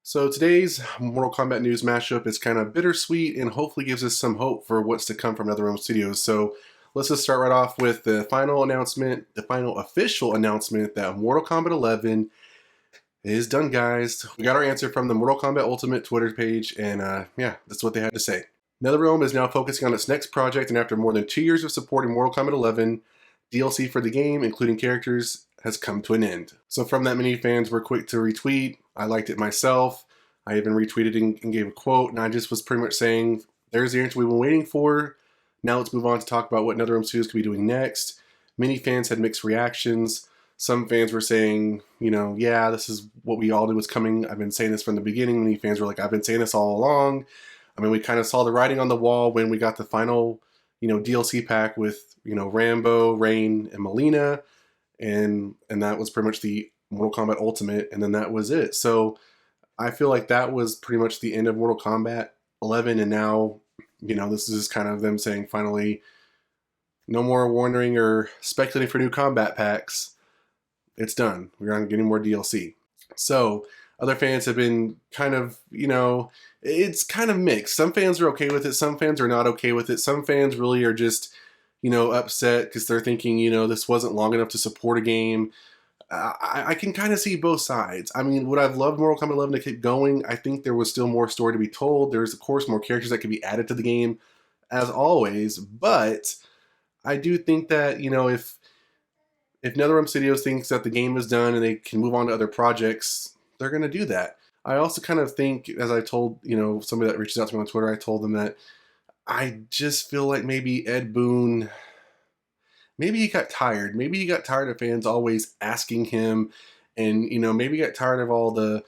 So today's Mortal Kombat News mashup is kind of bittersweet and hopefully gives us some hope for what's to come from NetherRealm Studios. So let's just start right off with the final announcement, the final official announcement that Mortal Kombat 11 is done, guys. We got our answer from the Mortal Kombat Ultimate Twitter page, and yeah, that's what they had to say. NetherRealm is now focusing on its next project, and after more than 2 years of supporting Mortal Kombat 11, DLC for the game, including characters, has come to an end. So from that, many fans were quick to retweet. I liked it myself. I even retweeted and gave a quote, and I just was pretty much saying, there's the answer we've been waiting for. Now let's move on to talk about what NetherRealm Studios could be doing next. Many fans had mixed reactions. Some fans were saying, you know, yeah, this is what we all knew was coming. I've been saying this from the beginning. Many fans were like, I've been saying this all along. I mean, we kind of saw the writing on the wall when we got the final, DLC pack with, Rambo, Rain, and Melina. And that was pretty much the Mortal Kombat Ultimate, and then that was it. So I feel like that was pretty much the end of Mortal Kombat 11, and now, this is kind of them saying finally, no more wondering or speculating for new combat packs. It's done. We're not getting more DLC. So other fans have been kind of, it's kind of mixed. Some fans are okay with it. Some fans are not okay with it. Some fans really are just, upset because they're thinking, this wasn't long enough to support a game. I can kind of see both sides. I mean, would I've loved Mortal Kombat 11 to keep going? I think there was still more story to be told. There's, of course, more characters that could be added to the game, as always. But I do think that, if NetherRealm Studios thinks that the game is done and they can move on to other projects, they're going to do that. I also kind of think, as I told, somebody that reaches out to me on Twitter, I told them that I just feel like maybe Ed Boon, maybe he got tired. Maybe he got tired of fans always asking him, and maybe he got tired of all the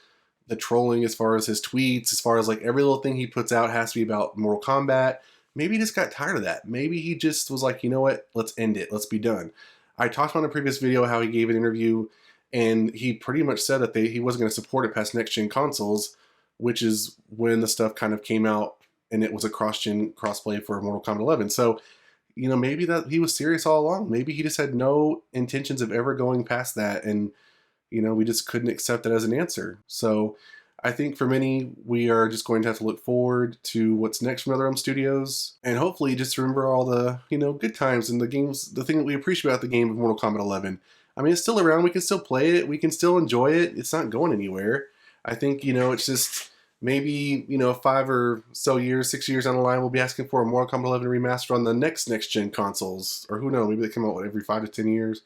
trolling as far as his tweets, as far as like every little thing he puts out has to be about Mortal Kombat. Maybe he just got tired of that. Maybe he just was like, you know what, let's end it. Let's be done. I talked about in a previous video how he gave an interview, and he pretty much said that he wasn't going to support it past next-gen consoles, which is when the stuff kind of came out and it was a cross-gen crossplay for Mortal Kombat 11. So, maybe that he was serious all along. Maybe he just had no intentions of ever going past that, and, we just couldn't accept that as an answer. So I think for many, we are just going to have to look forward to what's next from NetherRealm Studios, and hopefully just remember all the, good times and the games, the thing that we appreciate about the game of Mortal Kombat 11. I mean, it's still around. We can still play it. We can still enjoy it. It's not going anywhere. I think, it's just maybe, 5 or so years, 6 years down the line, we'll be asking for a Mortal Kombat 11 remaster on the next-gen consoles. Or who knows, maybe they come out, every 5 to 10 years.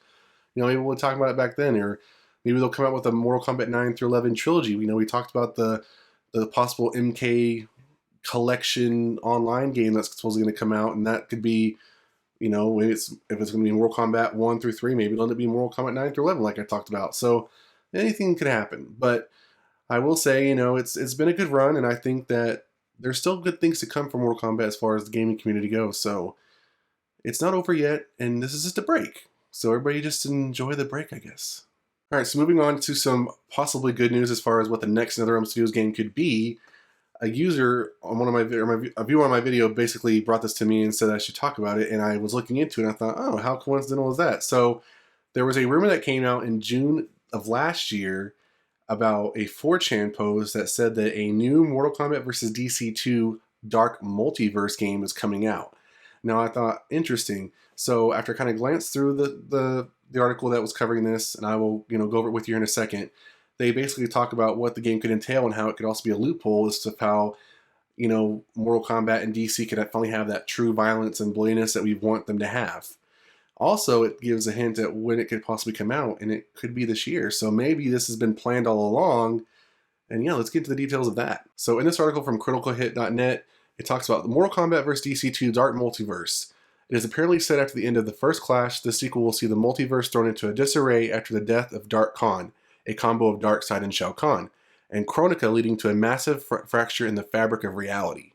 Maybe we'll talk about it back then. Or maybe they'll come out with a Mortal Kombat 9 through 11 trilogy. We talked about the possible MK collection online game that's supposedly going to come out, and that could be, maybe if it's going to be Mortal Kombat 1 through 3, maybe it'll end up being Mortal Kombat 9 through 11 like I talked about. So anything could happen. But I will say, it's been a good run, and I think that there's still good things to come from Mortal Kombat as far as the gaming community goes. So it's not over yet, and this is just a break. So everybody just enjoy the break, I guess. All right, so moving on to some possibly good news as far as what the next NetherRealm Studios game could be. A user on one of a viewer on my video basically brought this to me and said I should talk about it, and I was looking into it, and I thought, oh, how coincidental is that? So there was a rumor that came out in June of last year about a 4chan post that said that a new Mortal Kombat vs. DC 2 Dark Multiverse game is coming out. Now I thought, interesting. So after kind of glanced through the article that was covering this, and I will go over it with you in a second, they basically talk about what the game could entail and how it could also be a loophole as to how Mortal Kombat and DC could finally have that true violence and bloodiness that we want them to have. Also, it gives a hint at when it could possibly come out, and it could be this year. So maybe this has been planned all along, and yeah, let's get into the details of that. So in this article from criticalhit.net, it talks about the Mortal Kombat vs. DC 2 Dark Multiverse. It is apparently said after the end of the first clash, the sequel will see the multiverse thrown into a disarray after the death of Dark Khan, a combo of Darkseid and Shao Kahn, and Chronica leading to a massive fracture in the fabric of reality.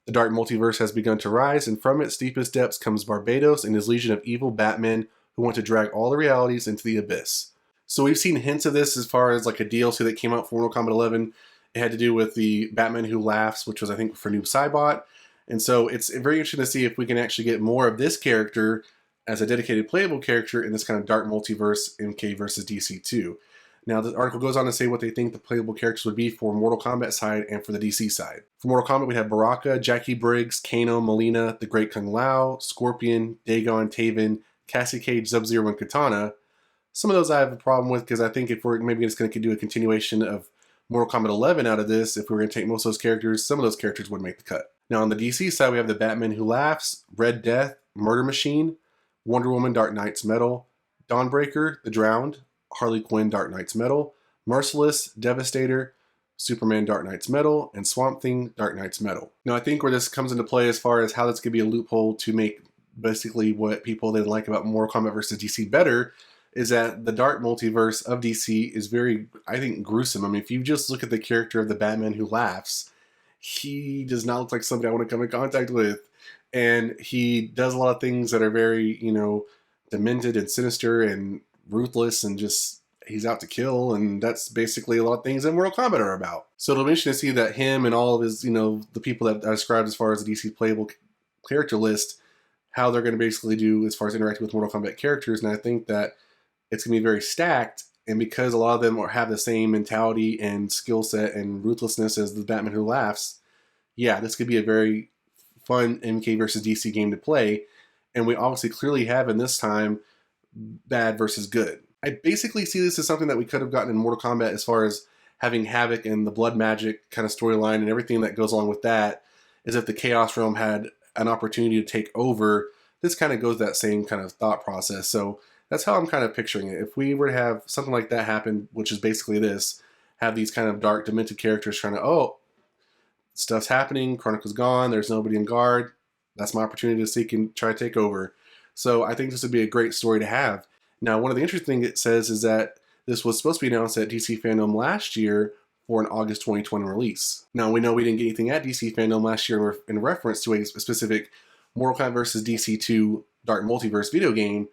The Dark Multiverse has begun to rise, and from its deepest depths comes Barbados and his legion of evil Batmen who want to drag all the realities into the abyss. So we've seen hints of this as far as like a DLC that came out for Mortal Kombat 11. It had to do with the Batman Who Laughs, which was I think for Noob Saibot. And so it's very interesting to see if we can actually get more of this character as a dedicated playable character in this kind of Dark Multiverse MK versus DC 2. Now, the article goes on to say what they think the playable characters would be for Mortal Kombat side and for the DC side. For Mortal Kombat, we have Baraka, Jackie Briggs, Kano, Melina, the Great Kung Lao, Scorpion, Dagon, Taven, Cassie Cage, Sub-Zero, and Katana. Some of those I have a problem with because I think if we're maybe just going to do a continuation of Mortal Kombat 11 out of this, if we were going to take most of those characters, some of those characters would make the cut. Now, on the DC side, we have the Batman Who Laughs, Red Death, Murder Machine, Wonder Woman, Dark Knight's Metal, Dawnbreaker, The Drowned, Harley Quinn, Dark Knight's Metal, Merciless, Devastator, Superman, Dark Knight's Metal, and Swamp Thing, Dark Knight's Metal. Now, I think where this comes into play as far as how that's going to be a loophole to make basically what people didn't like about Mortal Kombat vs. DC better is that the dark multiverse of DC is very, I think, gruesome. I mean, if you just look at the character of the Batman Who Laughs, he does not look like somebody I want to come in contact with. And he does a lot of things that are very, demented and sinister and ruthless and just, he's out to kill. And that's basically a lot of things that Mortal Kombat are about. So it'll be interesting to see that him and all of his, the people that I described as far as the DC playable character list, how they're going to basically do as far as interacting with Mortal Kombat characters. And I think that it's going to be very stacked. And because a lot of them have the same mentality and skill set and ruthlessness as the Batman Who Laughs, yeah, this could be a very fun MK versus DC game to play. And we obviously clearly have in this time bad versus good. I basically see this as something that we could have gotten in Mortal Kombat as far as having Havoc and the blood magic kind of storyline and everything that goes along with that, is if the Chaos Realm had an opportunity to take over. This kind of goes that same kind of thought process. So that's how I'm kind of picturing it. If we were to have something like that happen, which is basically this, have these kind of dark, demented characters trying to, stuff's happening, Chronicle's gone, there's nobody in guard, that's my opportunity to seek and try to take over. So I think this would be a great story to have. Now, one of the interesting things it says is that this was supposed to be announced at DC Fandom last year for an August 2020 release. Now, we know we didn't get anything at DC Fandom last year in reference to a specific Mortal Kombat vs. DC 2 Dark Multiverse video game,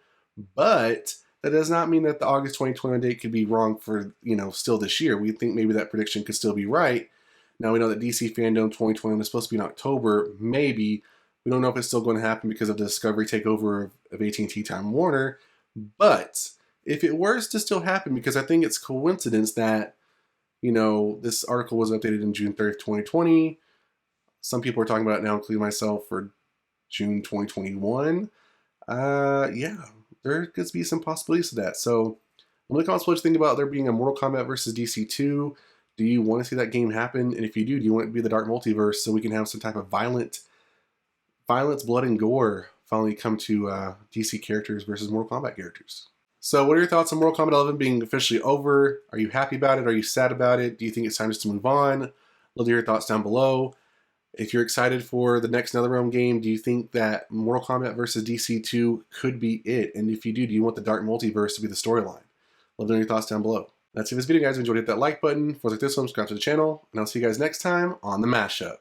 but that does not mean that the August 2021 date could be wrong for, still this year. We think maybe that prediction could still be right. Now, we know that DC Fandom 2020 was supposed to be in October, maybe. We don't know if it's still going to happen because of the Discovery takeover of AT&T Time Warner. But if it were to still happen, because I think it's coincidence that, this article was updated in June 30th, 2020. Some people are talking about it now, including myself, for June 2021. Yeah, there could be some possibilities to that. So, let me know what you think about there being a Mortal Kombat versus DC 2. Do you want to see that game happen? And if you do you want it to be the Dark Multiverse so we can have some type of violence, blood, and gore finally come to DC characters versus Mortal Kombat characters? So what are your thoughts on Mortal Kombat 11 being officially over? Are you happy about it? Are you sad about it? Do you think it's time just to move on? Love to hear your thoughts down below. If you're excited for the next NetherRealm game, do you think that Mortal Kombat versus DC 2 could be it? And if you do you want the Dark Multiverse to be the storyline? Love to know your thoughts down below. That's it for this video, guys. If you enjoyed, hit that like button. For like this one, subscribe to the channel, and I'll see you guys next time on the MashUp.